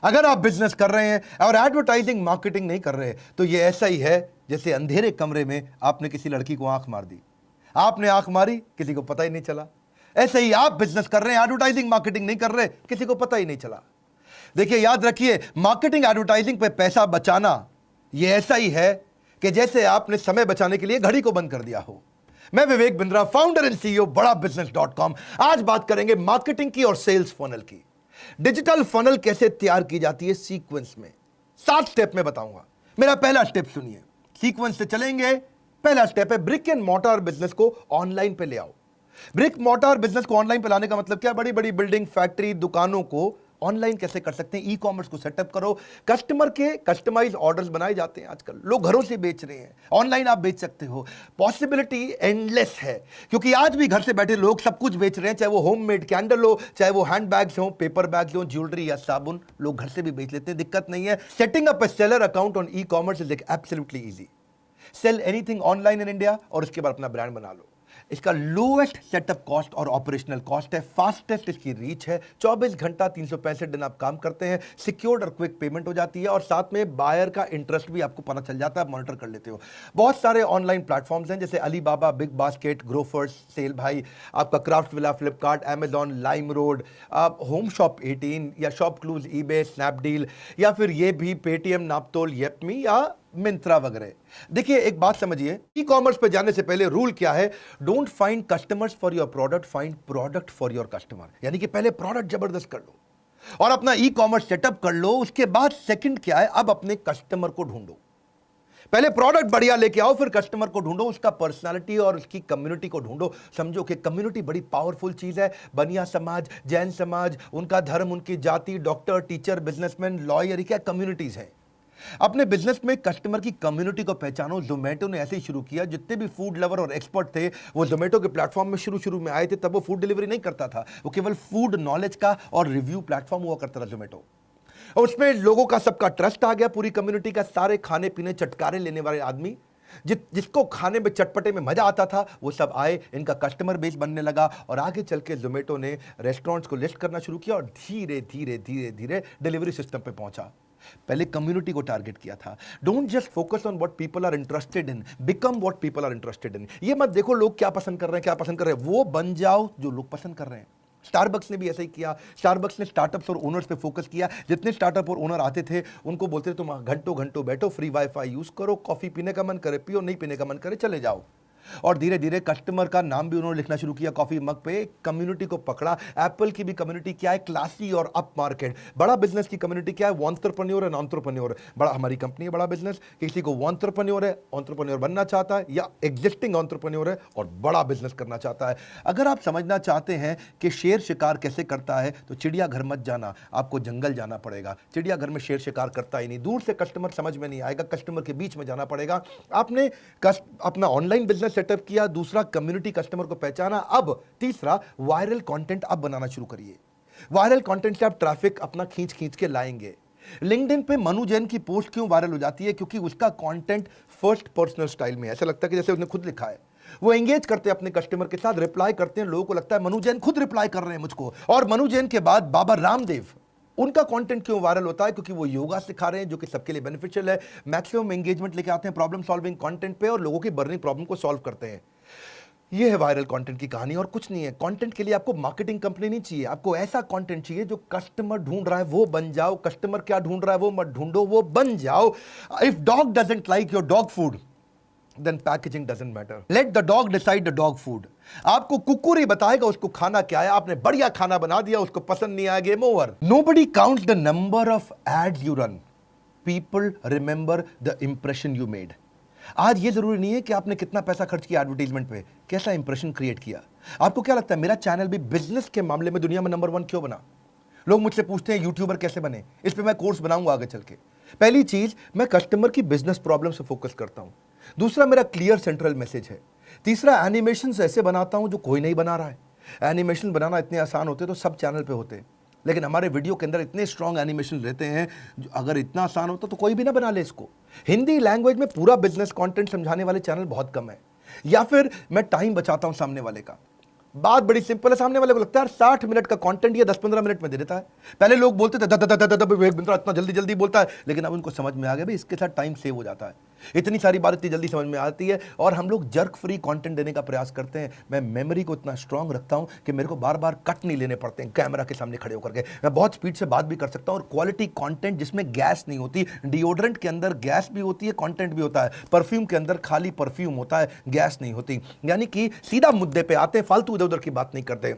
अगर आप बिजनेस कर रहे हैं और एडवर्टाइजिंग मार्केटिंग नहीं कर रहे तो ये ऐसा ही है जैसे अंधेरे कमरे में आपने किसी लड़की को आंख मार दी। आपने आंख मारी, किसी को पता ही नहीं चला। ऐसे ही आप बिजनेस कर रहे हैं, एडवर्टाइजिंग मार्केटिंग नहीं कर रहे, किसी को पता ही नहीं चला। देखिए, याद रखिए, मार्केटिंग एडवर्टाइजिंग पे पैसा बचाना ये ऐसा ही है कि जैसे आपने समय बचाने के लिए घड़ी को बंद कर दिया हो। मैं Vivek Bindra, founder and CEO बड़ा बिजनेस.com। आज बात करेंगे मार्केटिंग की और सेल्स फनल की। डिजिटल फनल कैसे तैयार की जाती है सीक्वेंस में 7 स्टेप में बताऊंगा। मेरा पहला स्टेप सुनिए, सीक्वेंस से चलेंगे। पहला स्टेप है ब्रिक एंड मोर्टार बिजनेस को ऑनलाइन पे ले आओ। ब्रिक मोर्टार बिजनेस को ऑनलाइन पे लाने का मतलब क्या? बड़ी बड़ी बिल्डिंग, फैक्ट्री, दुकानों को ऑनलाइन कैसे कर सकते हैं? ई कॉमर्स को सेटअप करो। कस्टमर के कस्टमाइज ऑर्डर्स बनाए जाते हैं आजकल, लोग घरों से बेच रहे हैं, ऑनलाइन आप बेच सकते हो। पॉसिबिलिटी एंडलेस है, क्योंकि आज भी घर से बैठे लोग सब कुछ बेच रहे हैं, चाहे वो होममेड कैंडल हो, चाहे वो हैंड बैग्स हो, पेपर बैग्स हो, ज्वेलरी या साबुन, लोग घर से भी बेच लेते हैं, दिक्कत नहीं है। Setting up A seller account on e commerce is absolutely easy. Sell anything online in India और उसके बाद अपना ब्रांड बना लो। इसका लोएस्ट सेटअप कॉस्ट और ऑपरेशनल कॉस्ट है, फास्टेस्ट इसकी रीच है। 24 घंटा 365 दिन आप काम करते हैं, सिक्योर्ड और क्विक पेमेंट हो जाती है, और साथ में बायर का इंटरेस्ट भी आपको पता चल जाता है, आप मॉनिटर कर लेते हो। बहुत सारे ऑनलाइन प्लेटफॉर्म्स हैं जैसे Alibaba, BigBasket, Grofers, sale भाई, आपका Craftsvilla, Flipkart, Amazon, LimeRoad, आप होम शॉप 18 या शॉप क्लूज, ईबे, स्नैपडील, या फिर ये भी पेटीएम, नापतोल, येपमी या मिंत्रा वगैरह। देखिए, एक बात समझिए, ई कॉमर्स पे जाने से पहले रूल क्या है? Don't find customers for your product, find product for your customer. यानी कि पहले प्रोडक्ट जबरदस्त कर लो और अपना ई कॉमर्स सेटअप कर लो। उसके बाद सेकंड क्या है? अब अपने कस्टमर को ढूंढो। पहले प्रोडक्ट बढ़िया लेके आओ, फिर कस्टमर को ढूंढो, उसका पर्सनालिटी और उसकी कम्युनिटी को ढूंढो। समझो कि कम्युनिटी बड़ी पावरफुल चीज है। बनिया समाज, जैन समाज, उनका धर्म, उनकी जाति, डॉक्टर, टीचर, बिजनेसमैन, लॉयर, क्या कम्युनिटीज है। अपने बिजनेस में कस्टमर की कम्युनिटी को पहचानो। जोमेटो ने ऐसे ही शुरू किया। जितने भी फूड लवर और एक्सपर्ट थे वो जोमेटो के प्लेटफॉर्म में शुरू में आए थे। तब वो फूड डिलीवरी नहीं करता था, वो केवल फूड नॉलेज का और रिव्यू प्लेटफॉर्म हुआ करता था जोमेटो। और उसमें लोगों का सबका ट्रस्ट आ गया, पूरी कम्युनिटी का। सारे खाने पीने चटकारे लेने वाले आदमी, जिसको खाने में चटपटे में मजा आता था, वो सब आए, इनका कस्टमर बेस बनने लगा। और आगे चल के जोमेटो ने रेस्टोरेंट्स को लिस्ट करना शुरू किया और धीरे धीरे धीरे धीरे डिलीवरी सिस्टम पे पहुंचा। पहले कम्युनिटी को टारगेट किया था। Don't just focus on what people are interested in, become what people are interested in. ये मत देखो लोग क्या पसंद कर रहे हैं, क्या पसंद कर रहे हैं, वो बन जाओ जो लोग पसंद कर रहे हैं। स्टारबक्स ने भी ऐसा ही किया। स्टारबक्स ने स्टार्टअप्स और ओनर्स पे फोकस किया। जितने स्टार्टअप और ओनर आते थे उनको बोलते थे तुम घंटों घंटों बैठो, फ्री वाईफाई यूज करो, कॉफी पीने का मन करे पियो, नहीं पीने का मन करे चले जाओ। और धीरे धीरे कस्टमर का नाम भी उन्होंने लिखना शुरू किया कॉफी मग पे। कम्युनिटी को पकड़ा। एप्पल की भी कम्युनिटी क्या है? क्लासी और अप मार्केट। बड़ा बिजनेस की कम्युनिटी क्या है? वॉन्टरप्रेन्योर एंड एंटरप्रेन्योर। बड़ा, हमारी कंपनी है बड़ा बिजनेस। किसी को वॉन्टरप्रेन्योर है, एंटरप्रेन्योर बनना चाहता है, या एग्जिस्टिंग एंटरप्रेन्योर है और बड़ा बिजनेस करना चाहता है। अगर आप समझना चाहते हैं कि शेर शिकार कैसे करता है तो चिड़ियाघर मत जाना, आपको जंगल जाना पड़ेगा। चिड़ियाघर में शेर शिकार करता ही नहीं, दूर से कस्टमर समझ में नहीं आएगा, कस्टमर के बीच में जाना पड़ेगा। आपने अपना ऑनलाइन बिजनेस सेटअप किया, दूसरा कम्युनिटी कस्टमर को पहचाना, अब तीसरा वायरल कंटेंट आप बनाना शुरू करिए। वायरल कंटेंट से आप ट्रैफिक अपना खींच खींच के लाएंगे। लिंक्डइन पे मनु जैन की पोस्ट क्यों वायरल हो जाती है? क्योंकि उसका कंटेंट फर्स्ट पर्सनल स्टाइल में, ऐसा लगता है कि जैसे उसने खुद लिखा है। वो एंगेज करते हैं अपने कस्टमर के साथ, रिप्लाई करते हैं, लोगों को लगता है मनु जैन खुद रिप्लाई कर रहे हैं मुझको। और मनु जैन के बाद बाबा रामदेव, उनका कंटेंट क्यों वायरल होता है? क्योंकि वो योगा सिखा रहे हैं जो कि सबके लिए बेनिफिशियल है। मैक्सिमम एंगेजमेंट लेके आते हैं प्रॉब्लम सॉल्विंग कंटेंट पे और लोगों की बर्निंग प्रॉब्लम को सॉल्व करते हैं। ये है वायरल कंटेंट की कहानी और कुछ नहीं है। कंटेंट के लिए आपको मार्केटिंग कंपनी नहीं चाहिए, आपको ऐसा कंटेंट चाहिए जो कस्टमर ढूंढ रहा है वो बन जाओ। कस्टमर क्या ढूंढ रहा है वो मत ढूंढो, वो बन जाओ। If dog doesn't like your dog food then packaging doesn't matter. Let the dog decide the dog food. आपको कुकुर ही बताएगा उसको खाना क्या है। आपने बढ़िया खाना बना दिया, उसको पसंद नहीं आया, game over. Nobody counts the number of ads you run. People remember the impression you made. आज ये जरूरी नहीं है कि आपने कितना पैसा खर्च किया एडवर्टाइजमेंट पे, कैसा इंप्रेशन क्रिएट किया। आपको क्या लगता है मेरा चैनल भी बिजनेस के मामले में दुनिया में नंबर 1 क्यों बना? लोग मुझसे पूछते हैं यूट्यूबर कैसे बने, इस पे मैं कोर्स बनाऊंगा आगे चल के। पहली चीज, मैं कस्टमर की बिजनेस प्रॉब्लम से फोकस करता हूं। दूसरा, मेरा क्लियर सेंट्रल मैसेज है। तीसरा, एनिमेशन ऐसे बनाता हूं जो कोई नहीं बना रहा है। एनिमेशन बनाना इतने आसान होते तो सब चैनल पे होते, लेकिन हमारे वीडियो के अंदर इतने स्ट्रॉन्ग एनिमेशन रहते हैं, अगर इतना आसान होता तो कोई भी ना बना ले इसको। हिंदी लैंग्वेज में पूरा बिजनेस कंटेंट समझाने वाले चैनल बहुत कम है, या फिर मैं टाइम बचाता हूं सामने वाले का। बात बड़ी सिंपल है, सामने वाले को लगता है 60 मिनट का कंटेंट ये 10-15 मिनट में दे देता है। पहले लोग बोलते थे विवेक बिंद्रा इतना जल्दी जल्दी बोलता है, लेकिन अब उनको समझ में आ गया भाई इसके साथ टाइम सेव हो जाता है, इतनी सारी बात इतनी जल्दी समझ में आती है, और हम लोग जर्क फ्री कंटेंट देने का प्रयास करते हैं। मैं मेमोरी को इतना स्ट्रांग रखता हूं कि मेरे को बार बार कट नहीं लेने पड़ते हैं कैमरा के सामने खड़े होकर के, मैं बहुत स्पीड से बात भी कर सकता हूं, और क्वालिटी कंटेंट जिसमें गैस नहीं होती। डिओड्रेंट के अंदर गैस भी होती है, कंटेंट भी होता है, परफ्यूम के अंदर खाली परफ्यूम होता है, गैस नहीं होती। यानी कि सीधा मुद्दे पे आते हैं, फालतू इधर उधर की बात नहीं करते।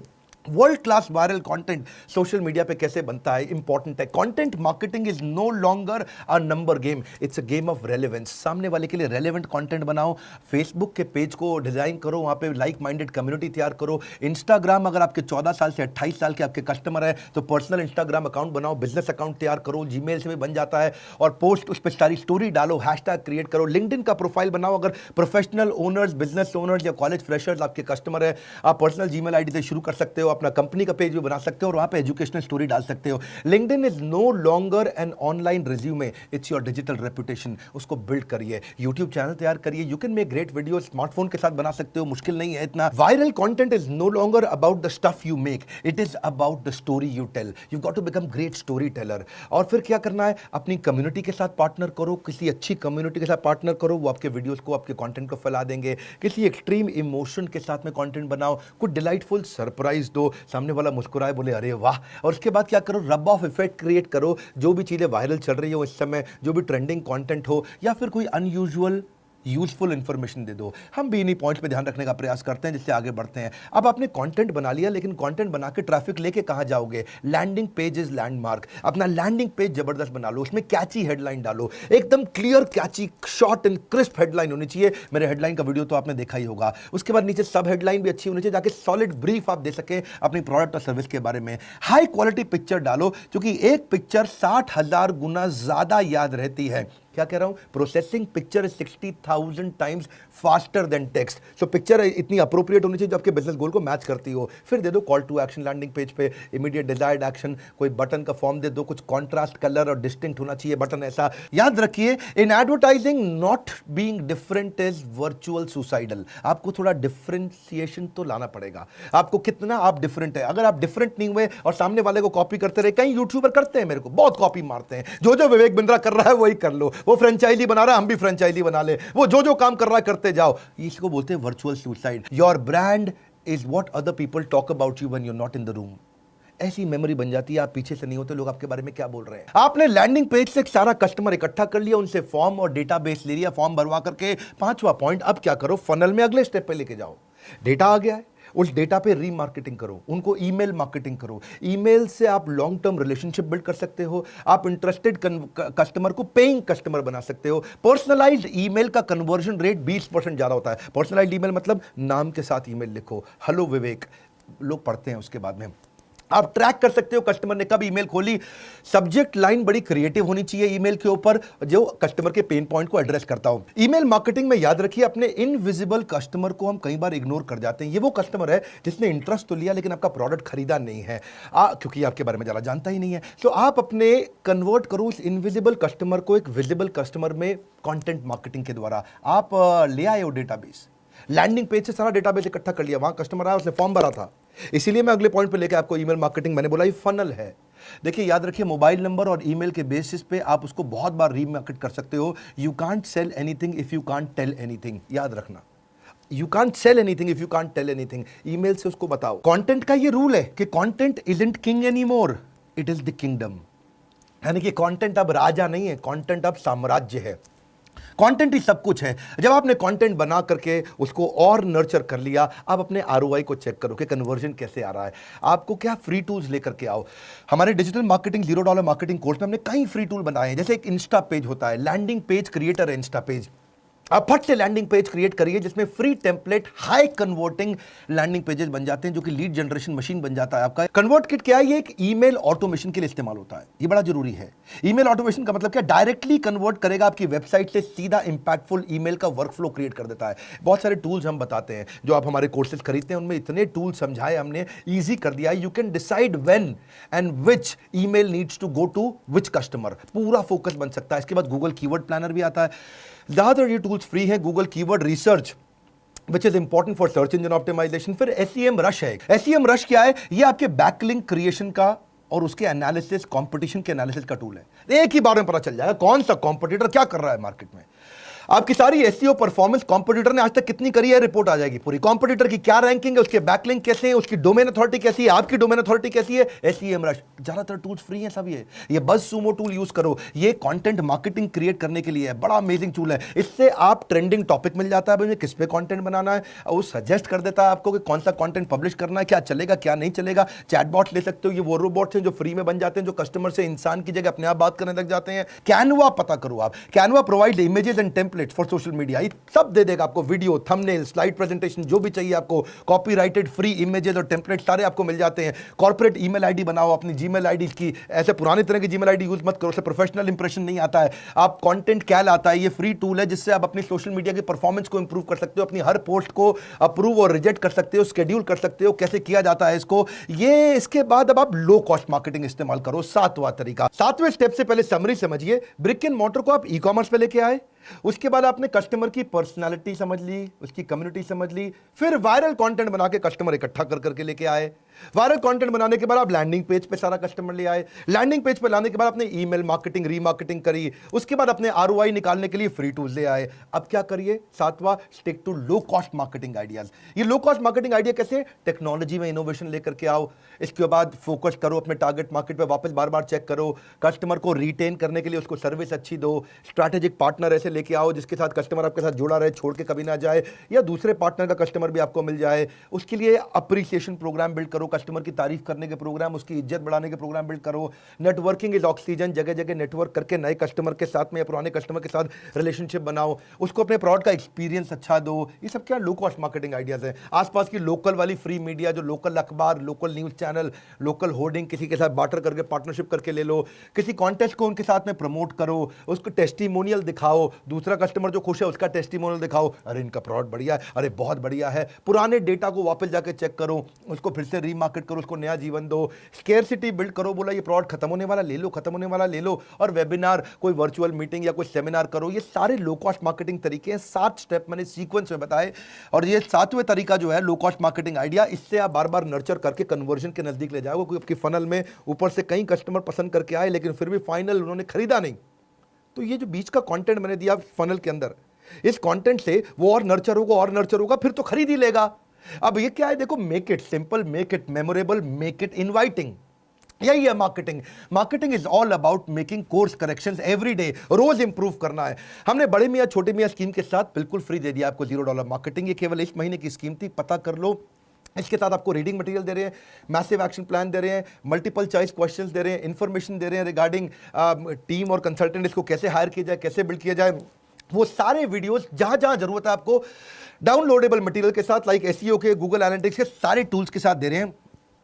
World class viral content social media पे कैसे बनता है, इंपॉर्टेंट है। Content marketing is no longer a number game, it's a game of relevance. सामने वाले के लिए रेलेवेंट कंटेंट बनाओ, फेसबुक के पेज को डिजाइन करो, वहां पे लाइक माइंडेड कम्युनिटी तैयार करो। इंस्टाग्राम, अगर आपके 14 साल से 28 साल के आपके कस्टमर है तो पर्सनल इंस्टाग्राम अकाउंट बनाओ, बिजनेस अकाउंट तैयार करो, जीमेल से भी बन जाता है, और पोस्ट उस पर सारी स्टोरी डालो, हैशटैग क्रिएट करो। लिंक्डइन का प्रोफाइल बनाओ, अगर प्रोफेशनल ओनर्स, बिजनेस ओनर्स या कॉलेज फ्रेशर्स आपके कस्टमर है, आप पर्सनल जीमेल आईडी से शुरू कर सकते हो, अपना कंपनी का पेज भी बना सकते हो और वहां पे एजुकेशनल स्टोरी डाल सकते हो। LinkedIn is no longer an online resume, it's your digital reputation. उसको बिल्ड करिए, यूट्यूब चैनल तैयार करिए, you can make great video, smartphone के साथ बना सकते हो, मुश्किल नहीं है इतना। Viral content is no longer about the stuff you make, it is about the story you tell. You got to become great story teller. और फिर क्या करना है, अपनी कम्युनिटी के साथ पार्टनर करो, किसी अच्छी कम्युनिटी के साथ पार्टनर करो, वो आपके वीडियोस को, आपके कंटेंट को फैला देंगे। किसी एक्सट्रीम इमोशन के साथ में कंटेंट बनाओ, कुछ डिलाइटफुल सरप्राइज दो, सामने वाला मुस्कुराए, बोले अरे वाह। और उसके बाद क्या करो, रब ऑफ इफेक्ट क्रिएट करो। जो भी चीजें वायरल चल रही हो इस समय, जो भी ट्रेंडिंग कंटेंट हो, या फिर कोई अनयूजुअल यूजफुल इंफॉर्मेशन दे दो। हम भी इन्हीं पॉइंट्स पे ध्यान रखने का प्रयास करते हैं, जिससे आगे बढ़ते हैं। अब आपने कंटेंट बना लिया, लेकिन कंटेंट बना के ट्रैफिक लेके कहां जाओगे? Landing page is landmark. अपना लैंडिंग पेज जबरदस्त बना लो, उसमें कैची हेडलाइन डालो, एकदम clear, catchy, short and crisp headline होनी चाहिए। मेरे हेडलाइन का वीडियो तो आपने देखा ही होगा। उसके बाद नीचे सब हेडलाइन भी अच्छी होनी चाहिए, जाके सॉलिड ब्रीफ आप दे सके अपनी प्रोडक्ट और सर्विस के बारे में। हाई क्वालिटी पिक्चर डालो, क्योंकि एक पिक्चर 60,000 गुना ज्यादा याद रहती है। क्या कह रहा हूं? Processing picture is 60,000 times faster than text. So picture इतनी अप्रोप्रिएट होनी चाहिए जो आपके बिजनेस गोल को मैच करती हो। फिर दे दो call to action landing page पे, इमीडिएट डिजायर्ड एक्शन, कोई बटन का फॉर्म दे दो, कुछ कॉन्ट्रास्ट कलर और डिस्टिंक्ट होना चाहिए बटन ऐसा। याद रखिए, in advertising not being different is virtual suicidal. आपको थोड़ा डिफरेंशिएशन तो लाना पड़ेगा। आपको कितना आप डिफरेंट है, अगर आप डिफरेंट नहीं हुए और सामने वाले को कॉपी करते रहे, कई यूट्यूबर करते हैं, मेरे को बहुत कॉपी मारते हैं, जो विवेक बिंद्रा कर रहा है वही कर लो, वो फ्रेंचाइजी बना रहा है हम भी फ्रेंचाइजी बना ले, वो जो काम कर रहा है करते जाओ। इसको बोलते हैं virtual suicide. Your brand is what other people talk about you when you are not in the room. ऐसी मेमोरी बन जाती है, आप पीछे से नहीं होते, लोग आपके बारे में क्या बोल रहे हैं। आपने लैंडिंग पेज से सारा कस्टमर इकट्ठा कर लिया, उनसे फॉर्म और डेटाबेस ले लिया, फॉर्म भरवा करके। पांचवा पॉइंट, अब क्या करो, फनल में अगले स्टेप पे लेके जाओ। डेटा आ गया है, उस डेटा पे रीमार्केटिंग करो, उनको ईमेल मार्केटिंग करो। ईमेल से आप लॉन्ग टर्म रिलेशनशिप बिल्ड कर सकते हो, आप इंटरेस्टेड कस्टमर को पेइंग कस्टमर बना सकते हो। पर्सनलाइज्ड ईमेल का कन्वर्जन रेट 20% ज्यादा होता है। पर्सनलाइज्ड ईमेल मतलब नाम के साथ ईमेल लिखो, हेलो विवेक, लोग पढ़ते हैं उसके बाद में। आप ट्रैक कर सकते हो कस्टमर ने कब ईमेल खोली। सब्जेक्ट लाइन बड़ी क्रिएटिव होनी चाहिए ईमेल के ऊपर, जो कस्टमर के पेन पॉइंट को एड्रेस करता हो। ईमेल मार्केटिंग में याद रखिए, अपने इनविजिबल कस्टमर को हम कई बार इग्नोर कर जाते हैं। ये वो कस्टमर है जिसने इंटरेस्ट तो लिया लेकिन आपका प्रोडक्ट खरीदा नहीं है, क्योंकि आपके बारे में ज़्यादा जानता ही नहीं है। तो आप अपने कन्वर्ट करो उस इनविजिबल कस्टमर को एक विजिबल कस्टमर में कंटेंट मार्केटिंग के द्वारा। आप ले आए हो डेटाबेस, लैंडिंग पेज से सारा डेटाबेस इकट्ठा कर लिया, वहां कस्टमर आया, उसने फॉर्म भरा था। इसीलिए मैं अगले पॉइंट पे लेके आपको ईमेल मार्केटिंग, मैंने बोला ये फनल है। देखिए याद रखिए, मोबाइल नंबर और ईमेल के बेसिस पे आप उसको बहुत बार रीमार्केट कर सकते हो। You can't sell anything if you can't tell anything, याद रखना। You can't sell anything if you can't tell anything. Email से उसको बताओ। कंटेंट का ये रूल है कि content isn't king any more, it is the kingdom. यानी कि कंटेंट अब राजा नहीं है, कंटेंट अब साम्राज्य है। कंटेंट ही सब कुछ है। जब आपने कंटेंट बना करके उसको और नर्चर कर लिया, आप अपने आरओआई को चेक करो कि कन्वर्जन कैसे आ रहा है। आपको क्या फ्री टूल्स लेकर के आओ। हमारे डिजिटल मार्केटिंग $0 मार्केटिंग कोर्स में हमने कई फ्री टूल बनाए हैं। जैसे एक इंस्टा पेज होता है, लैंडिंग पेज क्रिएटर है इंस्टा पेज। आप फट से लैंडिंग पेज क्रिएट करिए जिसमें free template high converting landing pages बन जाते हैं, जो कि लीड जनरेशन मशीन बन जाता है आपका। कन्वर्ट किट क्या है? ये एक ईमेल ऑटोमेशन के लिए इस्तेमाल होता है, ये बड़ा जरूरी है। ईमेल ऑटोमेशन का मतलब क्या? डायरेक्टली कन्वर्ट करेगा आपकी वेबसाइट से सीधा इंपैक्टफुल ईमेल का वर्कफ्लो क्रिएट कर देता है। बहुत सारे टूल्स हम बताते हैं, जो आप हमारे कोर्सेज खरीदते हैं उनमें इतने टूल्स समझाए हमने, ईजी कर दिया है। You can decide when and which email needs to go to which customer, पूरा फोकस बन सकता है। इसके बाद गूगल कीवर्ड प्लानर भी आता है। ज्यादातर ये टूल्स फ्री है। Google keyword research which is important for search engine optimization. फिर SEM रश है। SEM रश क्या है? ये आपके बैकलिंक क्रिएशन का और उसके एनालिसिस, कंपटीशन के एनालिसिस का टूल है। एक ही बार में पता चल जाएगा कौन सा कंपटीटर क्या कर रहा है मार्केट में। आपकी सारी SEO परफॉर्मेंस कॉम्पिटिटर ने आज तक कितनी करी है, रिपोर्ट आ जाएगी पूरी। कॉम्पिटिटर की क्या रैंकिंग है, उसके बैकलिंक कैसे हैं, उसकी डोमेन अथॉरिटी कैसी है, आपकी डोमेन अथॉरिटी कैसी है। SEM रश, ज्यादातर टूल्स फ्री हैं सब। ये बज़सूमो टूल यूज करो, ये कंटेंट मार्केटिंग क्रिएट करने के लिए है, बड़ा अमेजिंग टूल है। इससे आप ट्रेंडिंग टॉपिक मिल जाता है, मुझे किस पे कंटेंट बनाना है, वो सजेस्ट कर देता है आपको कि कौन सा कंटेंट पब्लिश करना है, क्या चलेगा क्या नहीं चलेगा। चैटबॉट ले सकते हो, ये वो रोबोट्स हैं जो फ्री में बन जाते हैं, जो कस्टमर से इंसान की जगह अपने आप बात करने लग जाते हैं। कैनवा पता करो आप, Canva provide images and templates for social media, सब दे देगा आपको, वीडियो, थंबनेल, स्लाइड प्रेजेंटेशन, जो भी चाहिए आपको, कॉपीराइटेड फ्री इमेजेस और टेम्पलेट सारे आपको मिल जाते हैं। कॉर्पोरेट ईमेल आईडी बनाओ अपनी जीमेल आईडी की, ऐसे पुराने तरह की जीमेल आईडी यूज मत करो, उससे प्रोफेशनल इंप्रेशन नहीं आता है। आप कंटेंट कैल आता है, ये फ्री टूल है जिससे आप अपनी सोशल मीडिया की परफॉर्मेंस को इंप्रूव कर सकते हो, अपनी हर पोस्ट को अप्रूव और रिजेक्ट कर सकते हो, शेड्यूल कर सकते हो, कैसे किया जाता है इसको। ये इसके बाद अब आप लो कॉस्ट मार्केटिंग इस्तेमाल करो, 7वां तरीका। 7वें स्टेप से पहले समरी समझिए। ब्रिक एंड मॉर्टर को आप ई-कॉमर्स पे लेके आए, उसके बाद आपने कस्टमर की पर्सनालिटी समझ ली, उसकी कम्युनिटी समझ ली, फिर वायरल कंटेंट बना के कस्टमर इकट्ठा कर करके लेके आए। वायरल कंटेंट बनाने के बाद आप लैंडिंग पेज पे सारा कस्टमर ले आए। लैंडिंग पेज पे लाने के बाद आपने ईमेल मार्केटिंग, रीमार्केटिंग करी, उसके बाद अपने ROI निकालने के लिए फ्री टूल्स ले आए। अब क्या करिए? 7वां, stick to low cost marketing ideas. ये लो कॉस्ट मार्केटिंग आइडिया कैसे? टेक्नोलॉजी में इनोवेशन लेकर के आओ, इसके बाद फोकस करो अपने टारगेट मार्केट पे, वापस बार बार चेक करो, कस्टमर को रिटेन करने के लिए उसको सर्विस अच्छी दो, स्ट्रैटेजिक पार्टनर ऐसे लेके आओ जिसके साथ कस्टमर आपके साथ जुड़ा रहे, छोड़ के कभी ना जाए, या दूसरे पार्टनर का कस्टमर भी आपको मिल जाए। उसके लिए अप्रिसिएशन प्रोग्राम बिल्ड करो, कस्टमर की तारीफ करने के प्रोग्राम, उसकी इज्जत बढ़ाने के प्रोग्राम बिल्ड करो। नेटवर्किंग इज ऑक्सीजन, जगह जगह नेटवर्क करके नए कस्टमर के साथ में या पुराने कस्टमर के साथ रिलेशनशिप बनाओ, उसको अपने प्रोडक्ट का एक्सपीरियंस अच्छा दो। ये सब क्या लो कॉस्ट मार्केटिंग आइडियाज हैं। आसपास की लोकल वाली फ्री मीडिया, जो लोकल अखबार, local news channel, local hoarding किसी के साथ बार्टर करके पार्टनरशिप करके ले लो, किसी कॉन्टेस्ट को उनके साथ में प्रमोट करो, उसको टेस्टिमोनियल दिखाओ, दूसरा कस्टमर जो खुश है उसका टेस्टिमोनियल दिखाओ, अरे इनका प्रोडक्ट बढ़िया है, अरे बहुत बढ़िया है। पुराने डेटा को वापस जाके चेक करो, उसको फिर से रीमार्केट करो, उसको नया जीवन दो। स्केर्सिटी बिल्ड करो, बोला ये प्रोडक्ट खत्म होने वाला ले लो, खत्म होने वाला ले लो। और वेबिनार, कोई वर्चुअल मीटिंग या कोई सेमिनार करो। ये सारे लो कॉस्ट मार्केटिंग तरीके हैं। 7 स्टेप मैंने सीक्वेंस में बताए, और ये 7वें तरीका जो है लो कॉस्ट मार्केटिंग आइडिया, इससे आप बार बार नर्चर करके कन्वर्जन के नजदीक ले जाओगे। कोई आपकी फनल में ऊपर से कई कस्टमर पसंद करके आए लेकिन फिर भी फाइनल उन्होंने खरीदा नहीं, तो ये जो बीच का कंटेंट मैंने दिया फनल के अंदर, इस कंटेंट से वो और नर्चर होगा और नर्चर होगा, फिर तो खरीद ही लेगा। अब ये क्या है देखो, make it simple, make it memorable, make it inviting. यही है marketing. Marketing is all about making course corrections every day, रोज इंप्रूव करना है। हमने बड़े मियाँ छोटे मियाँ स्कीम के साथ बिल्कुल फ्री दे दिया आपको $0 मार्केटिंग। ये केवल इस महीने की स्कीम थी, पता कर लो। इसके साथ आपको रीडिंग मटेरियल दे रहे हैं, मैसिव एक्शन प्लान दे रहे हैं, मल्टीपल चॉइस क्वेश्चंस दे रहे हैं, इंफॉर्मेशन दे रहे हैं रिगार्डिंग टीम और कंसल्टेंट, इसको कैसे हायर किया जाए, कैसे बिल्ड किया जाए। वो सारे वीडियोस जहां जहां जरूरत है आपको डाउनलोडेबल मटेरियल के साथ, लाइक SEO के, गूगल एनालिटिक्स के सारे टूल्स के साथ दे रहे हैं।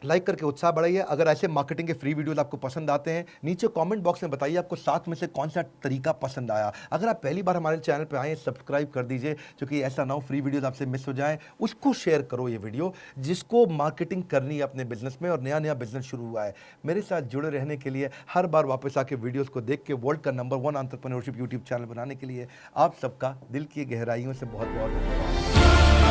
लाइक करके उत्साह बढ़ाइए। अगर ऐसे मार्केटिंग के फ्री वीडियोस आपको पसंद आते हैं, नीचे कमेंट बॉक्स में बताइए आपको 7 में से कौन सा तरीका पसंद आया। अगर आप पहली बार हमारे चैनल पे आए, सब्सक्राइब कर दीजिए, क्योंकि ऐसा ना हो फ्री वीडियोस आपसे मिस हो जाएं। उसको शेयर करो ये वीडियो, जिसको मार्केटिंग करनी है अपने बिजनेस में और नया नया बिजनेस शुरू हुआ है। मेरे साथ जुड़े रहने के लिए, हर बार वापस आके वीडियोज़ को देख के वर्ल्ड का नंबर 1 एंटरप्रेन्योरशिप यूट्यूब चैनल बनाने के लिए आप सबका दिल की गहराइयों से बहुत बहुत धन्यवाद।